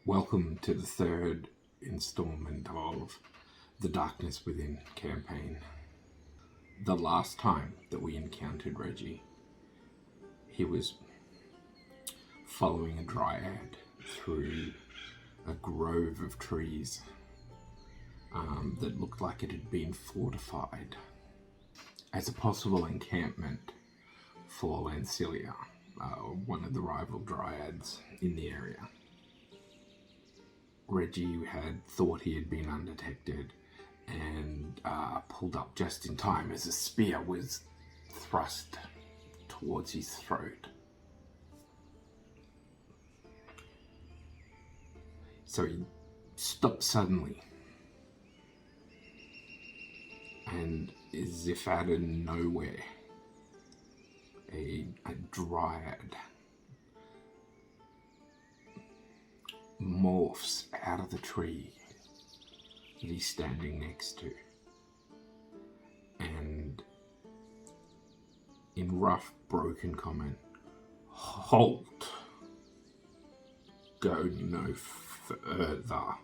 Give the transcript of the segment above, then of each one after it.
Welcome to the third installment of the Darkness Within campaign. The last time that we encountered Reggie, he was following a dryad through a grove of trees that looked like it had been fortified as a possible encampment for Lancilia, one of the rival dryads in the area. Reggie had thought he had been undetected and pulled up just in time as a spear was thrust towards his throat. So he stopped suddenly, and as if out of nowhere, a dryad morphs out of the tree that he's standing next to, and in rough, broken comment, "Halt! Go no further.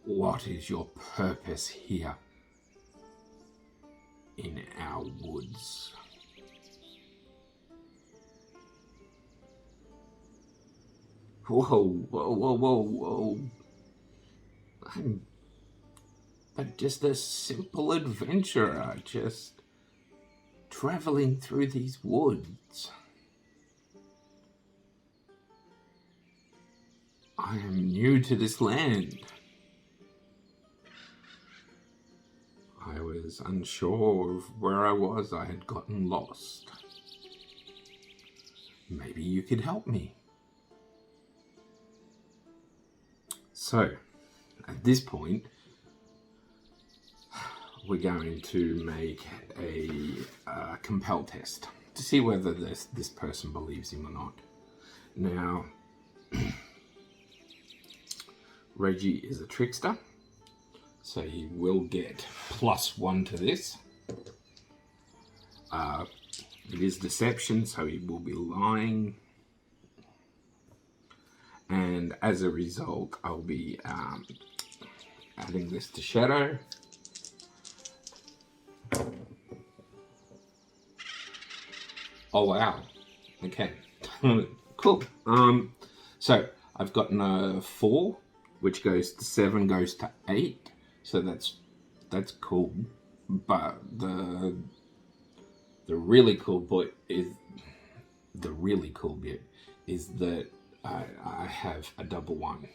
What is your purpose here in our woods?" Whoa. I'm but just a simple adventurer, just traveling through these woods. I am new to this land. I was unsure of where I was. I had gotten lost. Maybe you could help me. So, at this point, we're going to make a compel test to see whether this person believes him or not. Now, Reggie is a trickster, so he will get +1 to this. It is deception, so he will be lying. And as a result, I'll be adding this to Shadow. Oh wow. Okay. Cool. So I've gotten a 4, which goes to 7, goes to 8. So that's cool. But the really cool bit is that I have a double 1.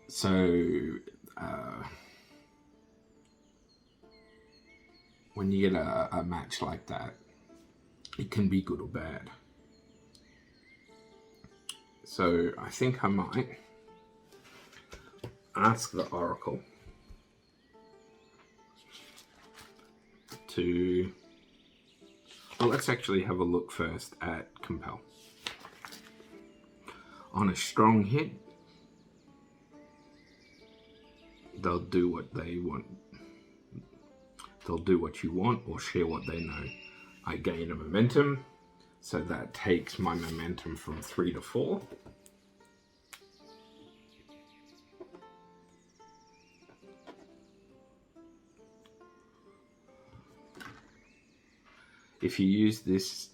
So when you get a match like that, it can be good or bad. So I think I might ask the Oracle to... Well, let's actually have a look first at Compel. On a strong hit, they'll do what they want. They'll do what you want or share what they know. I gain a momentum, so that takes my momentum from 3 to 4. If you use this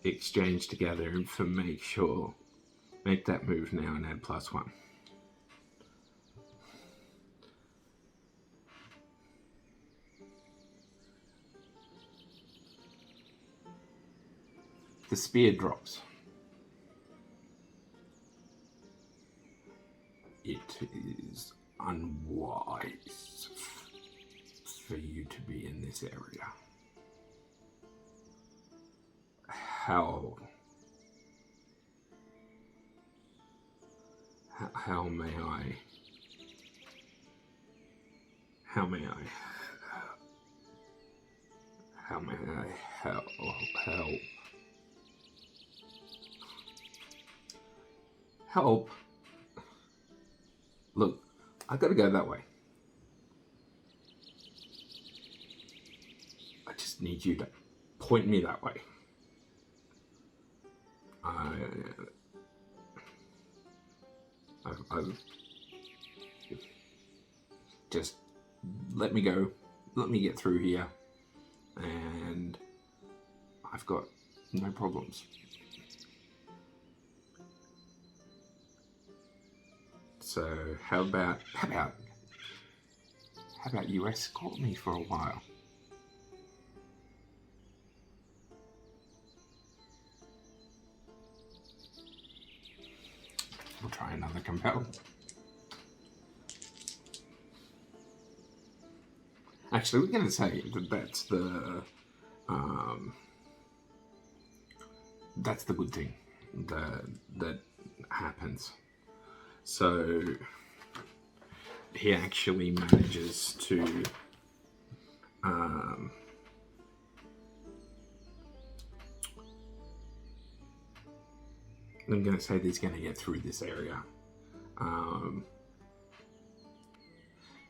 exchange together for make that move now and add +1. The spear drops. It is unwise for you to be in this area. How may I help? Help? Look, I gotta go that way. I just need you to point me that way. I've just let me go, let me get through here, and I've got no problems. So how about you escort me for a while? We'll try another compel. Actually, we're going to say that that's the good thing that happens. So he actually manages to I'm going to say that he's going to get through this area.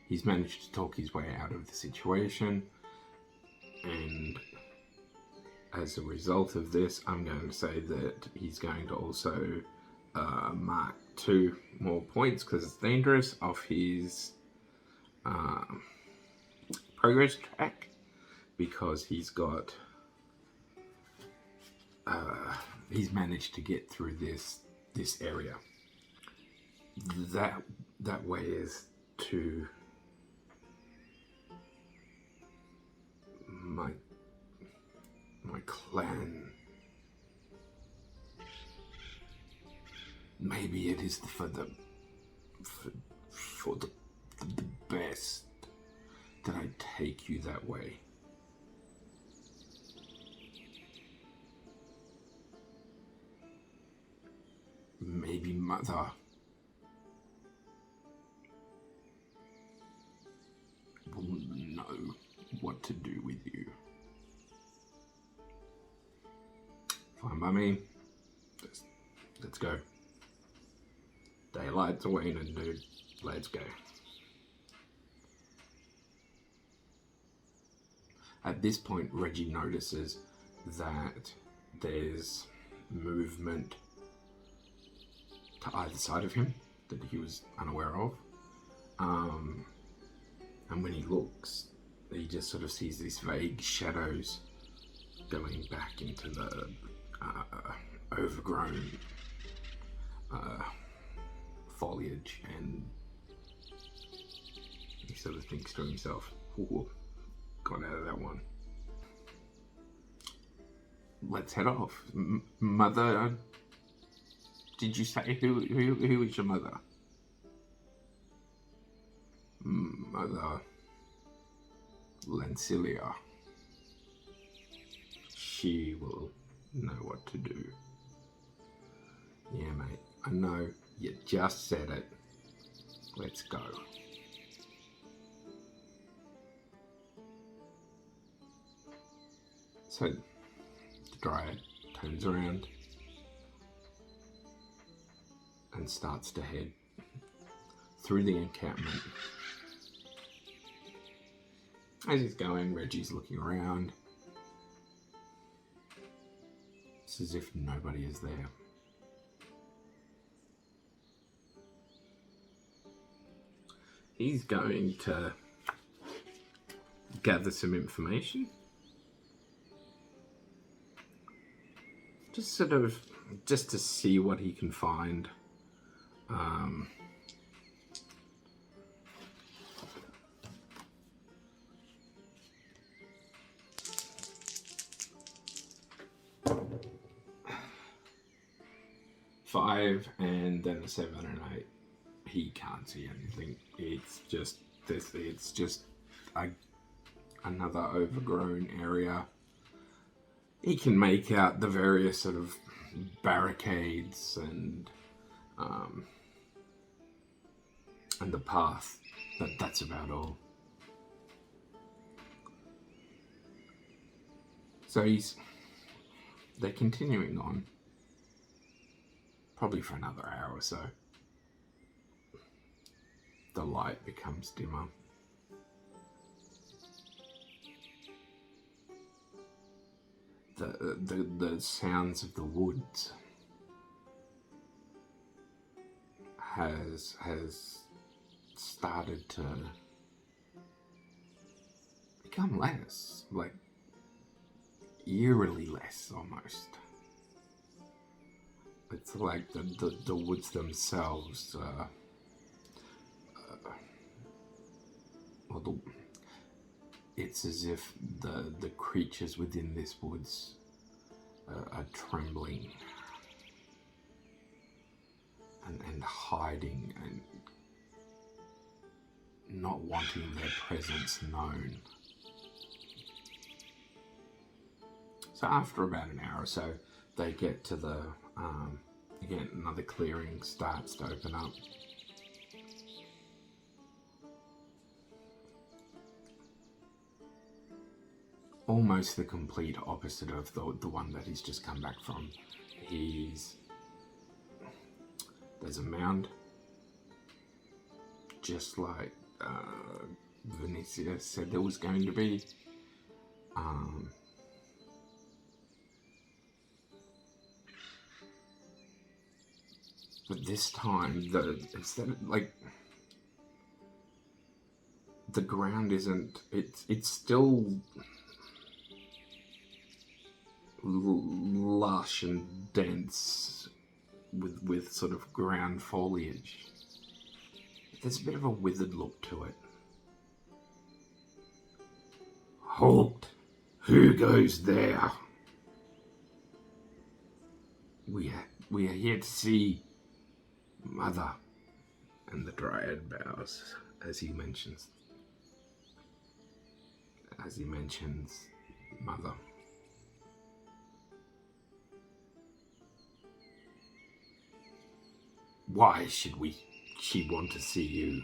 He's managed to talk his way out of the situation, and as a result of this, I'm going to say that he's going to also mark 2 more points, because it's dangerous, off his progress track, because he's got he's managed to get through this area. That way is to my clan. Maybe it is for the best that I take you that way. Maybe Mother will know what to do with you. Fine by me. Let's go. Daylight's waning, dude. Let's go. At this point, Reggie notices that there's movement to either side of him that he was unaware of. And when he looks, he just sort of sees these vague shadows going back into the overgrown foliage, and he sort of thinks to himself, "Ooh, got out of that one. Let's head off." Mother, did you say who is your mother? Mother Lancilia. She will know what to do. Yeah, mate. I know. You just said it. Let's go. So the Dryad turns around and starts to head through the encampment. As he's going, Reggie's looking around. It's as if nobody is there. He's going to gather some information. Just to see what he can find. Five, and then a 7 and 8. He can't see anything. It's just this. It's just another overgrown area. He can make out the various sort of barricades and the path, but that's about all. So they're continuing on, probably for another hour or so. The light becomes dimmer. The sounds of the woods has started to become less, like eerily less almost. It's like the woods themselves, it's as if the creatures within this woods are trembling and hiding and not wanting their presence known. So after about an hour or so, they get to the, again, another clearing starts to open up. Almost the complete opposite of the one that he's just come back from. There's a mound, just like Venetia said there was going to be. But this time, the ground isn't. It's still lush and dense with sort of ground foliage. There's a bit of a withered look to it. Halt! Who goes there? We are here to see Mother. And the Dryad bows as he mentions Mother. Why should she want to see you?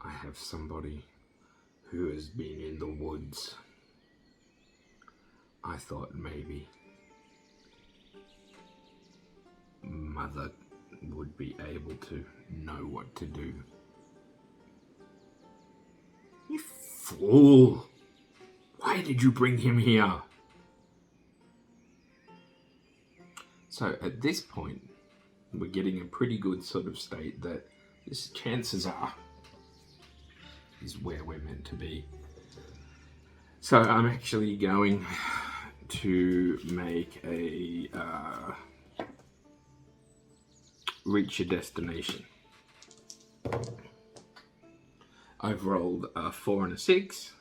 I have somebody who has been in the woods. I thought maybe Mother would be able to know what to do. You fool! Why did you bring him here? So at this point, we're getting a pretty good sort of state that this, chances are, is where we're meant to be. So I'm actually going to make a reach your destination. I've rolled a 4 and a 6.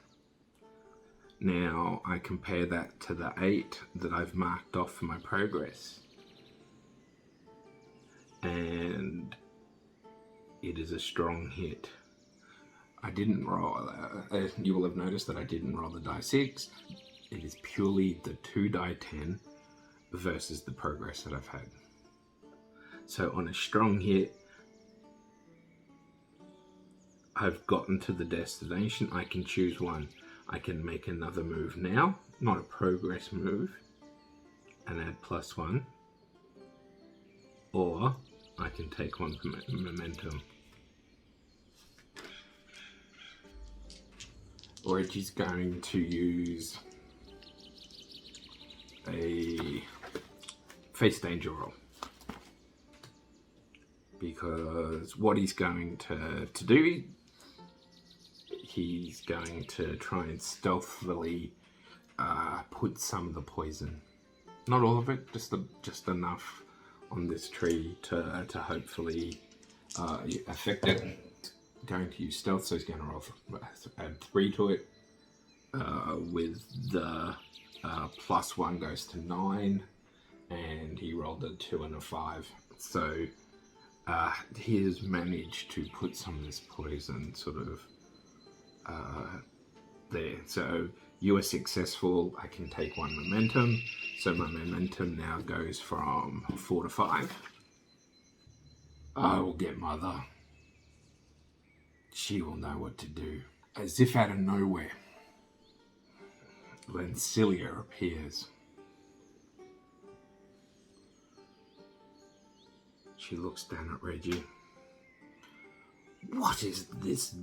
Now I compare that to the 8 that I've marked off for my progress. And it is a strong hit. I didn't roll, you will have noticed that I didn't roll the die 6. It is purely the 2 die 10 versus the progress that I've had. So on a strong hit, I've gotten to the destination. I can choose one. I can make another move now, not a progress move, and add +1. Or I can take one momentum. Reggie's going to use a face danger roll. Because what he's going to do, he's going to try and stealthily put some of the poison. Not all of it, just enough on this tree to hopefully affect it. Going to use stealth, so he's going to roll add 3 to it. With the +1 goes to 9, and he rolled a 2 and a 5. So he has managed to put some of this poison sort of there. So you are successful. I can take 1 momentum. So my momentum now goes from 4 to 5. I will get Mother. She will know what to do. As if out of nowhere, Lencilia appears. She looks down at Reggie. What is this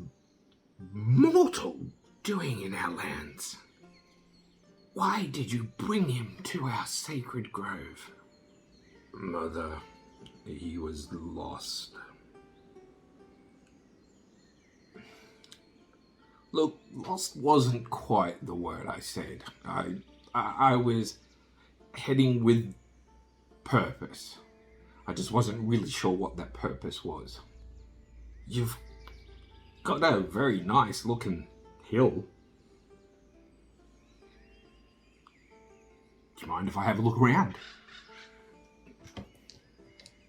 mortal doing in our lands? Why did you bring him to our sacred grove? Mother, he was lost. Look, lost wasn't quite the word I said. I was heading with purpose. I just wasn't really sure what that purpose was. You've got a very nice looking hill. Do you mind if I have a look around?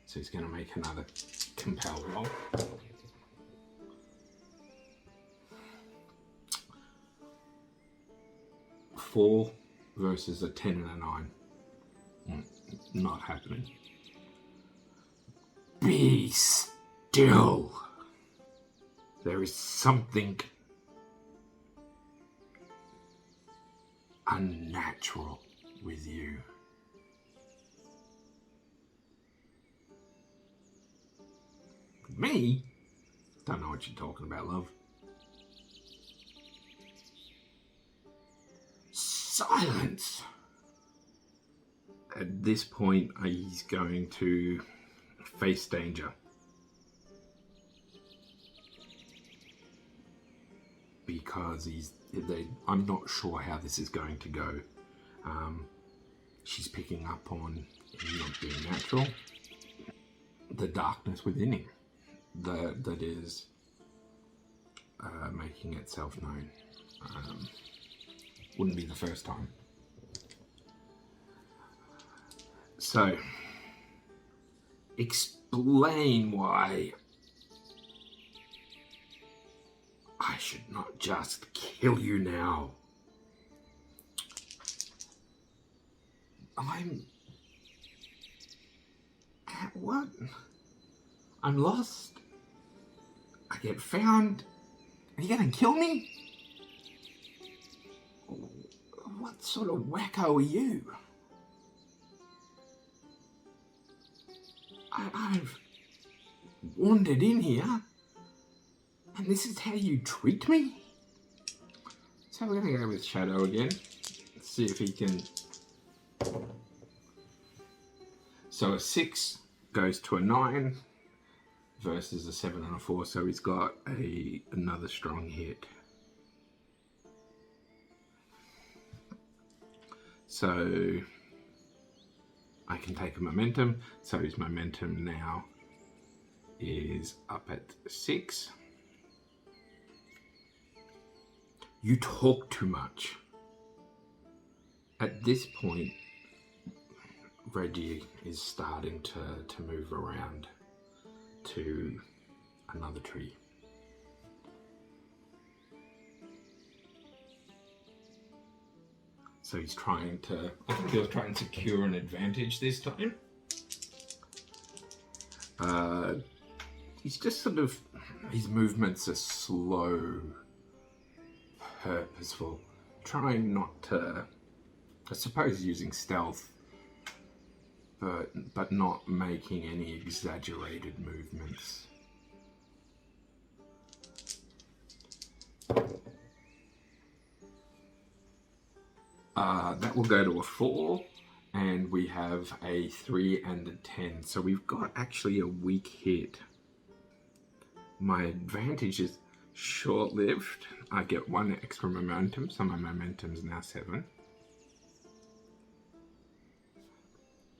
So he's going to make another compel roll. Four versus a 10 and a 9. Not happening. Be still. There is something unnatural with you. Me? Don't know what you're talking about, love. Silence! At this point, he's going to face danger. Because I'm not sure how this is going to go. She's picking up on him not being natural. The darkness within him that is making itself known. Wouldn't be the first time. So, explain why I should not just kill you now. What? I'm lost. I get found. Are you gonna kill me? What sort of wacko are you? I've wandered in here, and this is how you treat me? So we're gonna go with Shadow again. Let's see if he can. So a 6 goes to a 9 versus a 7 and a 4, so he's got another strong hit. So I can take a momentum, so his momentum now is up at 6. You talk too much. At this point, Reggie is starting to move around to another tree. So he's trying to, I think he'll try and secure an advantage this time. He's just sort of, his movements are slow, purposeful, trying not to, I suppose using stealth, but not making any exaggerated movements. That will go to a 4, and we have a 3 and a 10. So we've got actually a weak hit. My advantage is short-lived. I get 1 extra momentum, so my momentum is now 7.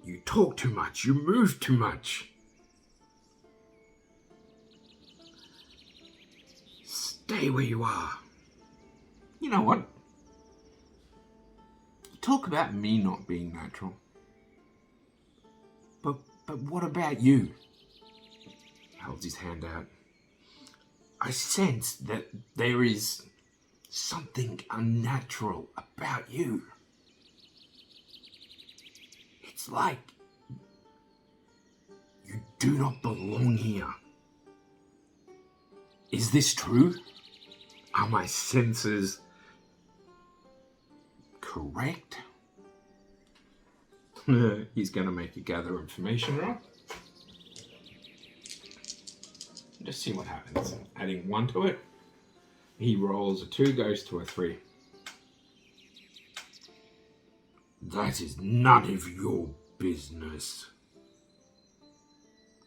You talk too much, you move too much. Stay where you are. You know what? Talk about me not being natural. But what about you? He holds his hand out. I sense that there is something unnatural about you. It's like you do not belong here. Is this true? Are my senses correct? He's going to make a gather information roll. Just see what happens. Adding 1 to it. He rolls a 2, goes to a 3. That is none of your business.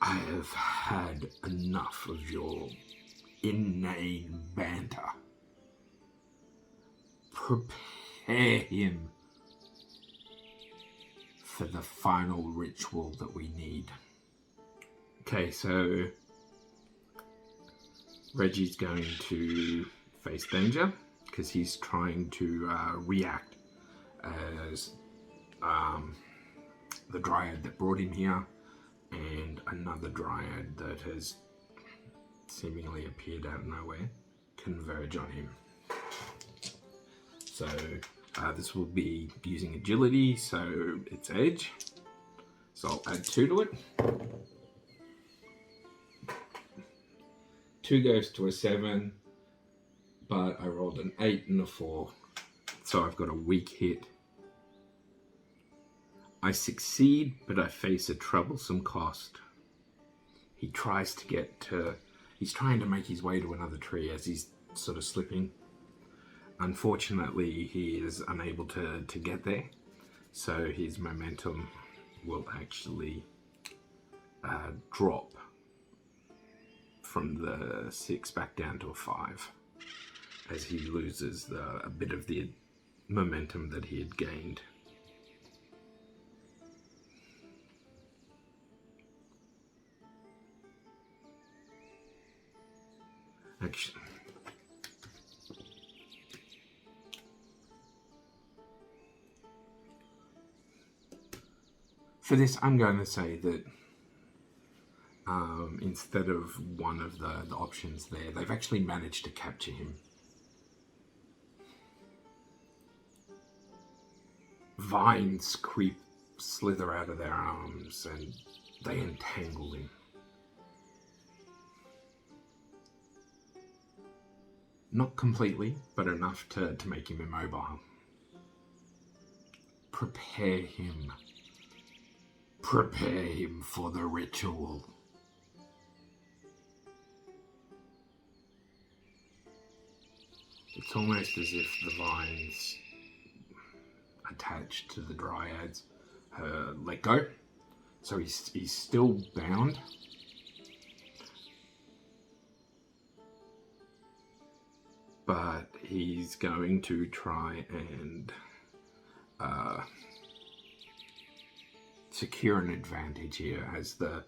I have had enough of your inane banter. Prepare him for the final ritual that we need. Okay, so Reggie's going to face danger because he's trying to react as the dryad that brought him here and another dryad that has seemingly appeared out of nowhere converge on him. So this will be using agility, so it's edge. So I'll add 2 to it. 2 goes to a 7, but I rolled an 8 and a 4, so I've got a weak hit. I succeed, but I face a troublesome cost. He's trying to make his way to another tree as he's sort of slipping. Unfortunately, he is unable to get there, so his momentum will actually drop from the 6 back down to a 5 as he loses a bit of the momentum that he had gained. Actually, for this, I'm going to say that instead of one of the options there, they've actually managed to capture him. Vines slither out of their arms and they entangle him. Not completely, but enough to make him immobile. Prepare him. Prepare him for the ritual. It's almost as if the vines attached to the dryads let go. So he's still bound. But he's going to try and secure an advantage here as the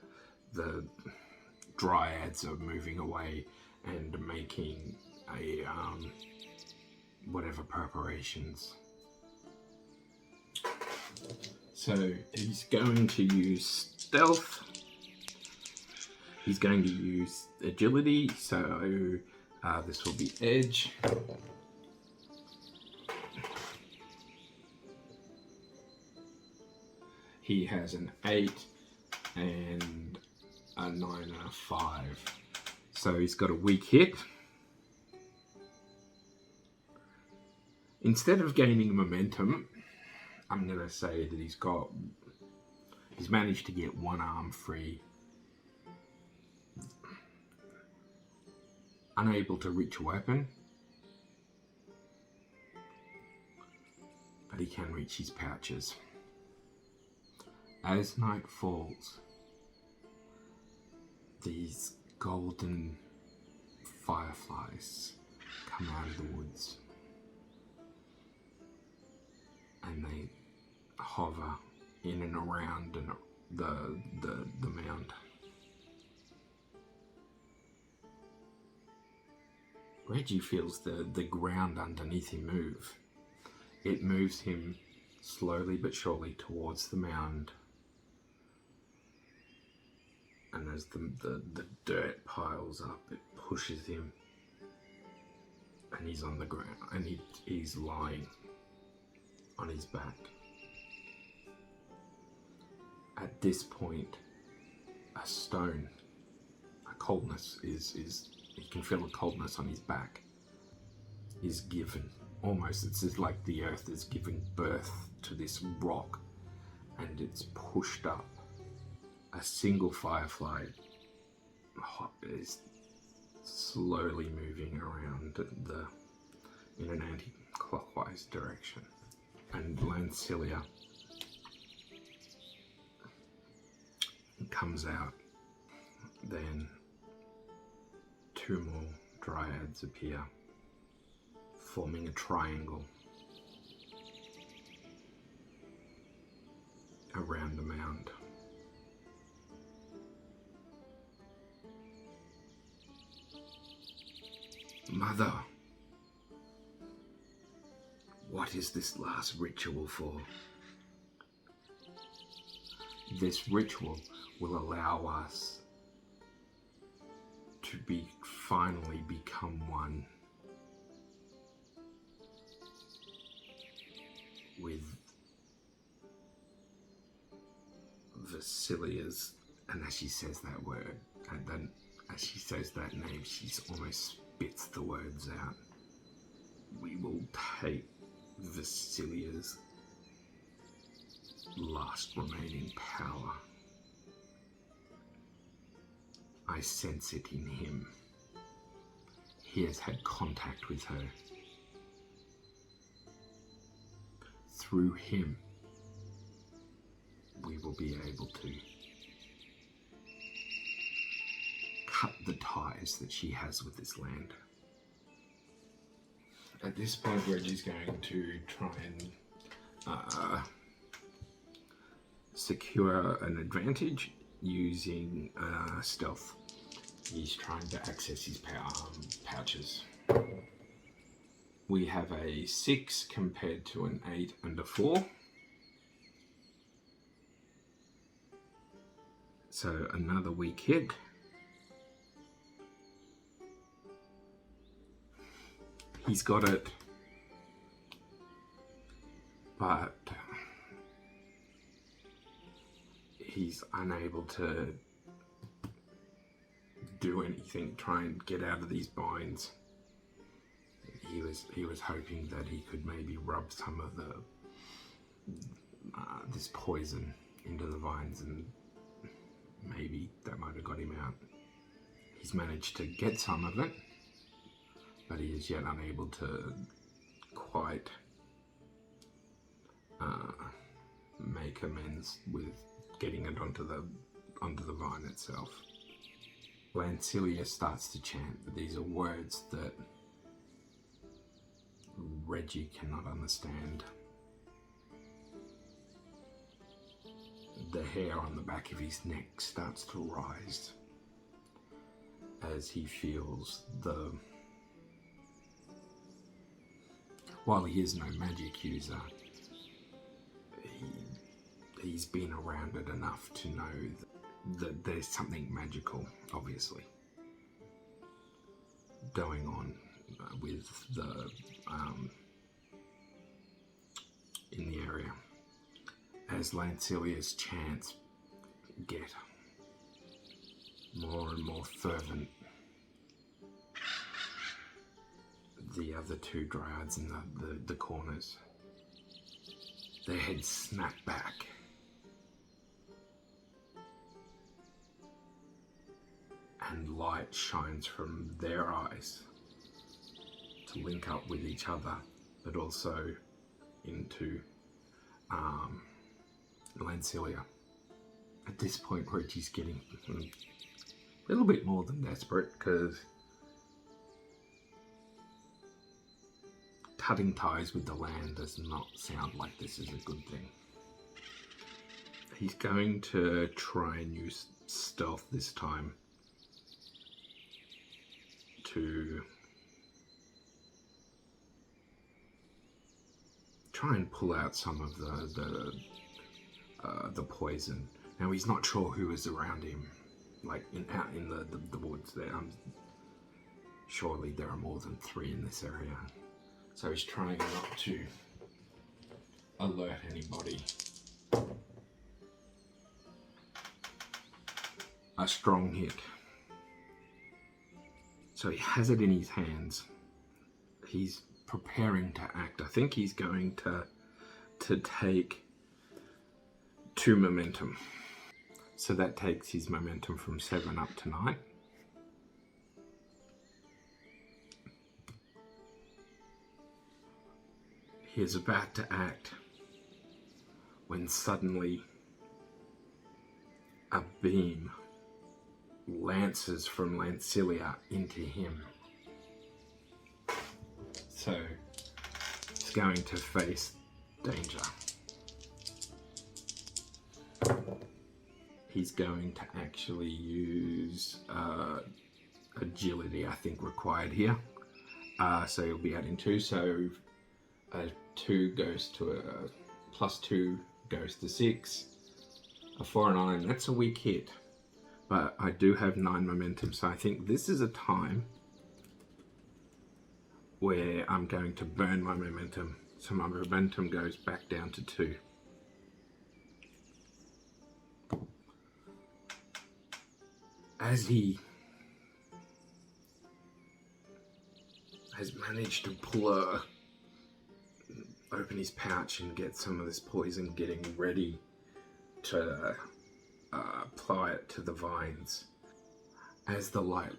dryads are moving away and making a whatever preparations. So he's going to use stealth. He's going to use agility, so this will be edge. He has an 8 and a 9 and a 5. So he's got a weak hit. Instead of gaining momentum, I'm going to say that he's managed to get one arm free. Unable to reach a weapon, but he can reach his pouches. As night falls, these golden fireflies come out of the woods and they hover in and around the mound. Reggie feels the ground underneath him move. It moves him slowly but surely towards the mound. And as the dirt piles up, it pushes him. And he's on the ground. And he's lying on his back. At this point, a stone, a coldness is he can feel a coldness on his back, is given. Almost, it's as like the earth is giving birth to this rock and it's pushed up. A single firefly is slowly moving around in an anti-clockwise direction. And Lancilia comes out Then 2 more dryads appear, forming a triangle around the mound. Mother, what is this last ritual for? This ritual will allow us to finally become one with Vasilia's, and as she says that word, and then as she says that name, she almost spits the words out. We will take Vasilia's last remaining power. I sense it in him. He has had contact with her. Through him, we will be able to cut the ties that she has with this land. At this point, Reggie's going to try and secure an advantage using stealth. He's trying to access his pouches. We have a 6 compared to an 8 and a 4. So another weak hit. He's got it, but he's unable to do anything, try and get out of these binds. He was hoping that he could maybe rub some of the this poison into the vines, and maybe that might have got him out. He's managed to get some of it, but he is yet unable to quite make amends with getting it onto the vine itself. Lancilia starts to chant, but these are words that Reggie cannot understand. The hair on the back of his neck starts to rise as he feels while he is no magic user, he's been around it enough to know that there's something magical, obviously, going on with the in the area. As Lancilia's chants get more and more fervent, the other 2 dryads in the corners, their heads snap back. And light shines from their eyes to link up with each other, but also into Lancilia. At this point, Reggie's getting a little bit more than desperate, because cutting ties with the land does not sound like this is a good thing. He's going to try and use stealth this time to try and pull out some of the poison. Now, he's not sure who is around him, like out in the woods there. Surely there are more than 3 in this area. So he's trying not to alert anybody. A strong hit. So he has it in his hands. He's preparing to act. I think he's going to take 2 momentum. So that takes his momentum from 7 up to 9. He is about to act when suddenly a beam lances from Lancilia into him. So it's going to face danger. He's going to actually use agility, I think, required here. So he'll be adding 2, so a 2 goes to a +2 goes to 6. A 4 and 9, that's a weak hit. But I do have 9 momentum, so I think this is a time where I'm going to burn my momentum. So my momentum goes back down to 2. As he has managed to open his pouch and get some of this poison, getting ready to apply it to the vines, as the light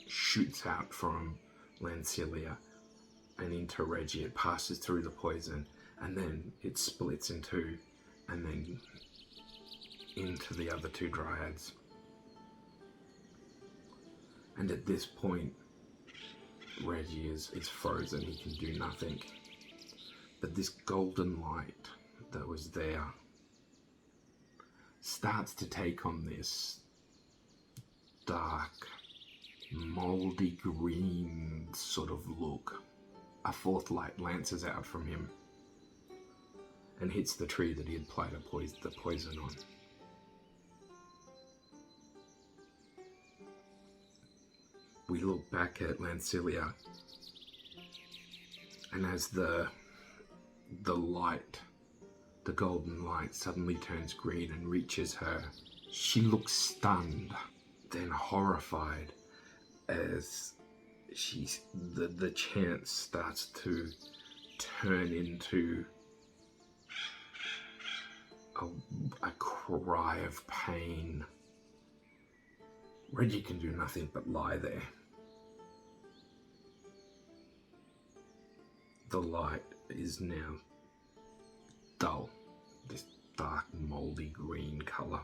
shoots out from Lancilia and into Reggie, it passes through the poison and then it splits in 2 and then into the other 2 dryads. And at this point, Reggie is frozen, he can do nothing. But this golden light that was there starts to take on this dark, moldy green sort of look. A 4th light lances out from him and hits the tree that he had applied the poison on. We look back at Lancilia, and as the light, the golden light, suddenly turns green and reaches her, she looks stunned, then horrified, as the chant starts to turn into a cry of pain. Reggie can do nothing but lie there. The light is now dull, this dark, moldy green color.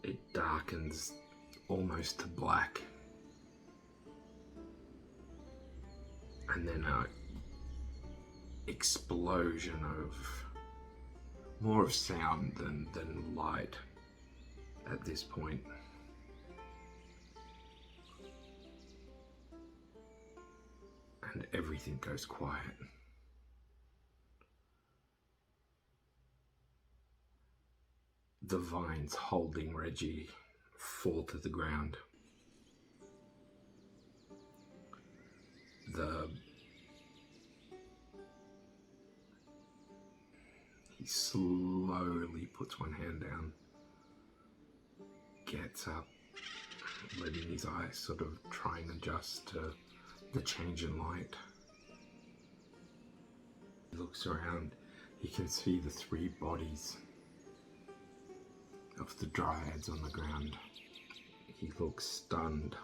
It darkens almost to black. And then an explosion of more of sound than light at this point. And everything goes quiet. The vines holding Reggie fall to the ground. He slowly puts one hand down, gets up, letting his eyes sort of try and adjust to the change in light. He looks around, he can see the 3 bodies of the dryads on the ground. He looks stunned.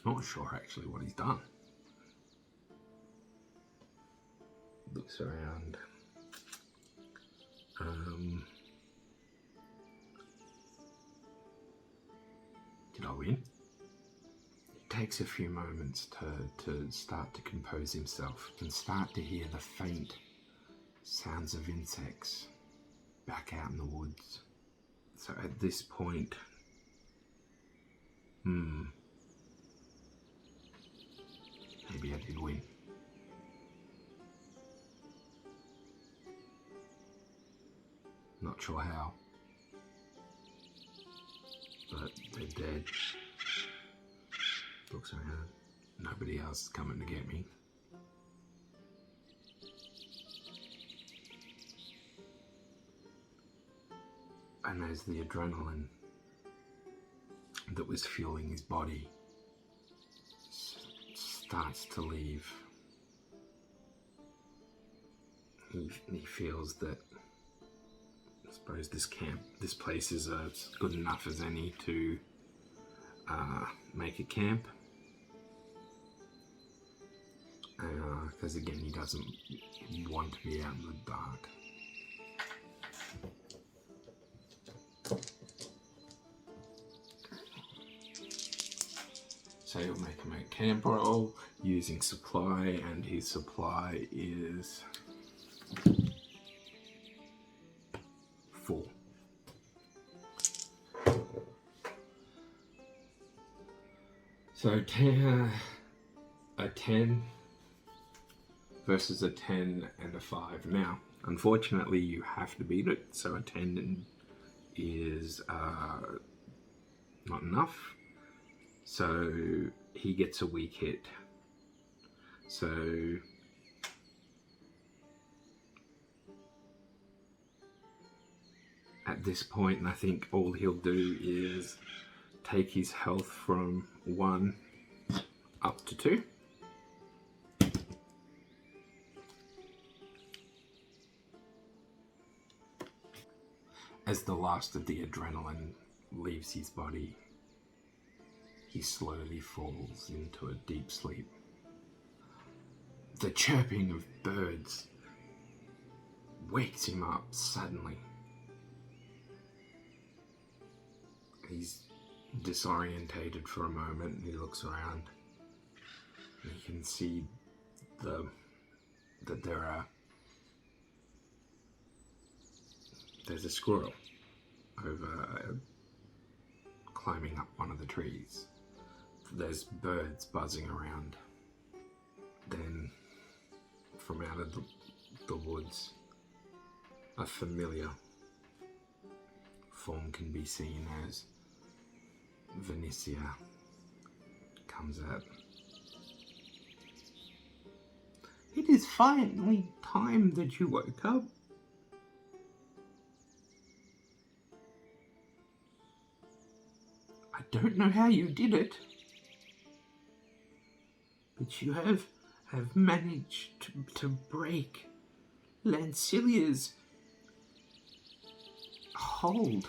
Not sure actually what he's done. Looks around. Did I win? It takes a few moments to start to compose himself and start to hear the faint sounds of insects back out in the woods. So at this point, maybe I did win. Not sure how, but they're dead. Looks around, nobody else is coming to get me. And as the adrenaline that was fueling his body starts to leave, he feels that, I suppose, this place is as good enough as any to make a camp. Because again, he doesn't want to be out in the dark. So he'll make a camp roll using supply, and his supply is 4. So a 10 versus a 10 and a 5. Now, unfortunately, you have to beat it. So a 10 is not enough. So he gets a weak hit. So at this point, I think all he'll do is take his health from 1 up to 2. As the last of the adrenaline leaves his body, he slowly falls into a deep sleep. The chirping of birds wakes him up suddenly. He's disorientated for a moment, and he looks around. And he can see that there's a squirrel over climbing up one of the trees. There's birds buzzing around. Then, from out of the woods, a familiar form can be seen as Venetia comes out. It is finally time that you woke up. I don't know how you did it, but you have managed to break Lancilia's hold.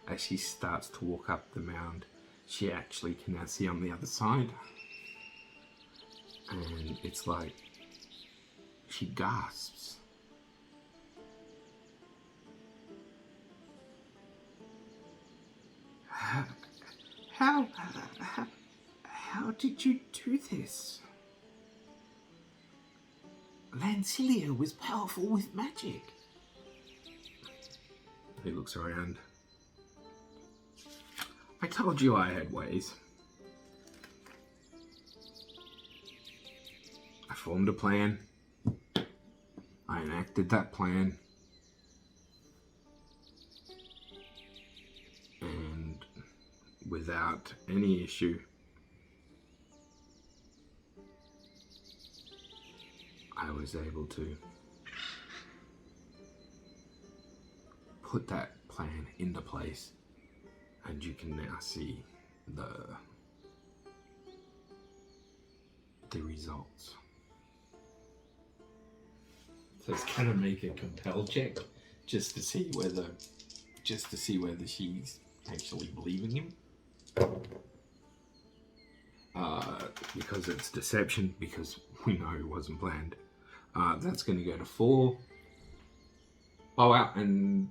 As she starts to walk up the mound, she actually can now see on the other side. And it's like she gasps. How did you do this? Lancilia was powerful with magic. He looks around. I told you I had ways. I formed a plan. I enacted that plan. And without any issue, I was able to put that plan into place, and you can now see the results. So it's kind of make a compel check just to see whether she's actually believing him. Because it's deception, because we know it wasn't planned. That's going to go to 4. Oh, wow, and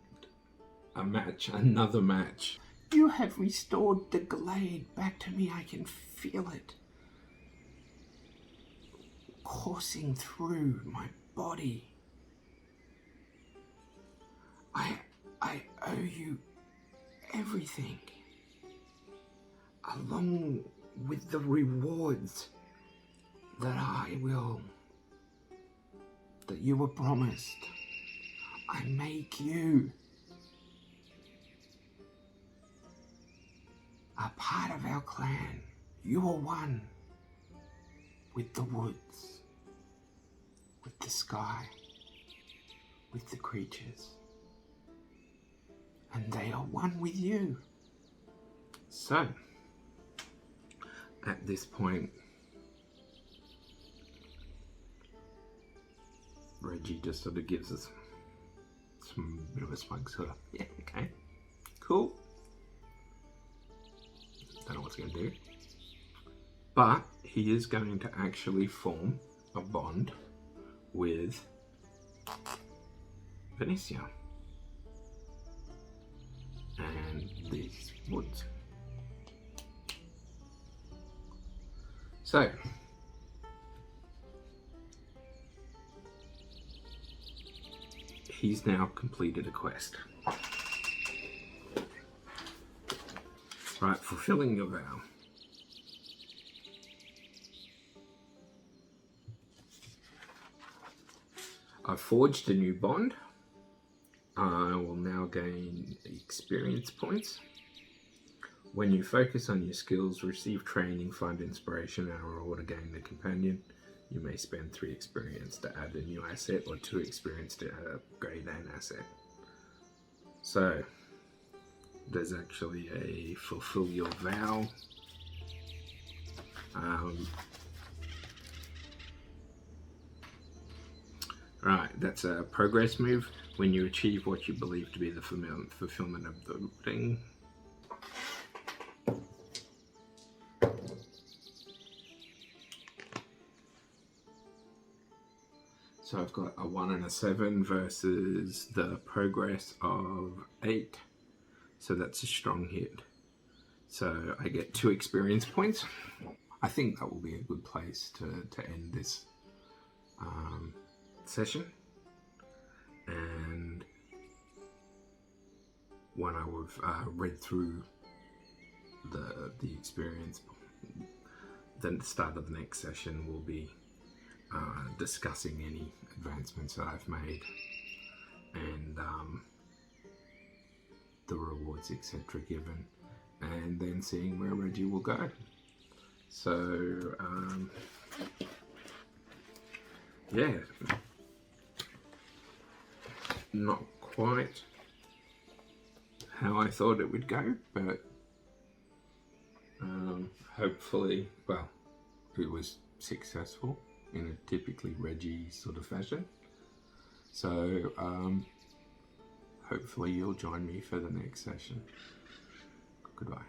another match. You have restored the glade back to me. I can feel it coursing through my body. I owe you everything, along with the rewards that you were promised. I make you a part of our clan. You are one with the woods, with the sky, with the creatures. And they are one with you. So, at this point, Reggie just sort of gives us some bit of a smug sort of, yeah, okay, cool. Don't know what's going to do. But he is going to actually form a bond with Venetia and these woods. So, he's now completed a quest. Right, fulfilling your vow. I've forged a new bond. I will now gain experience points. When you focus on your skills, receive training, find inspiration, or to gain the companion, you may spend 3 experience to add a new asset or 2 experience to upgrade an asset. So, there's actually a fulfill your vow. Right, that's a progress move. When you achieve what you believe to be the fulfillment of the ring. So I've got a 1 and a 7 versus the progress of 8. So that's a strong hit. So I get 2 experience points. I think that will be a good place to end this session. And when I've read through the experience, then the start of the next session will be discussing any advancements that I've made and the rewards, etc. given, and then seeing where Reggie will go. So yeah, not quite how I thought it would go, but hopefully, well, it was successful in a typically Reggie sort of fashion. So hopefully you'll join me for the next session. Goodbye.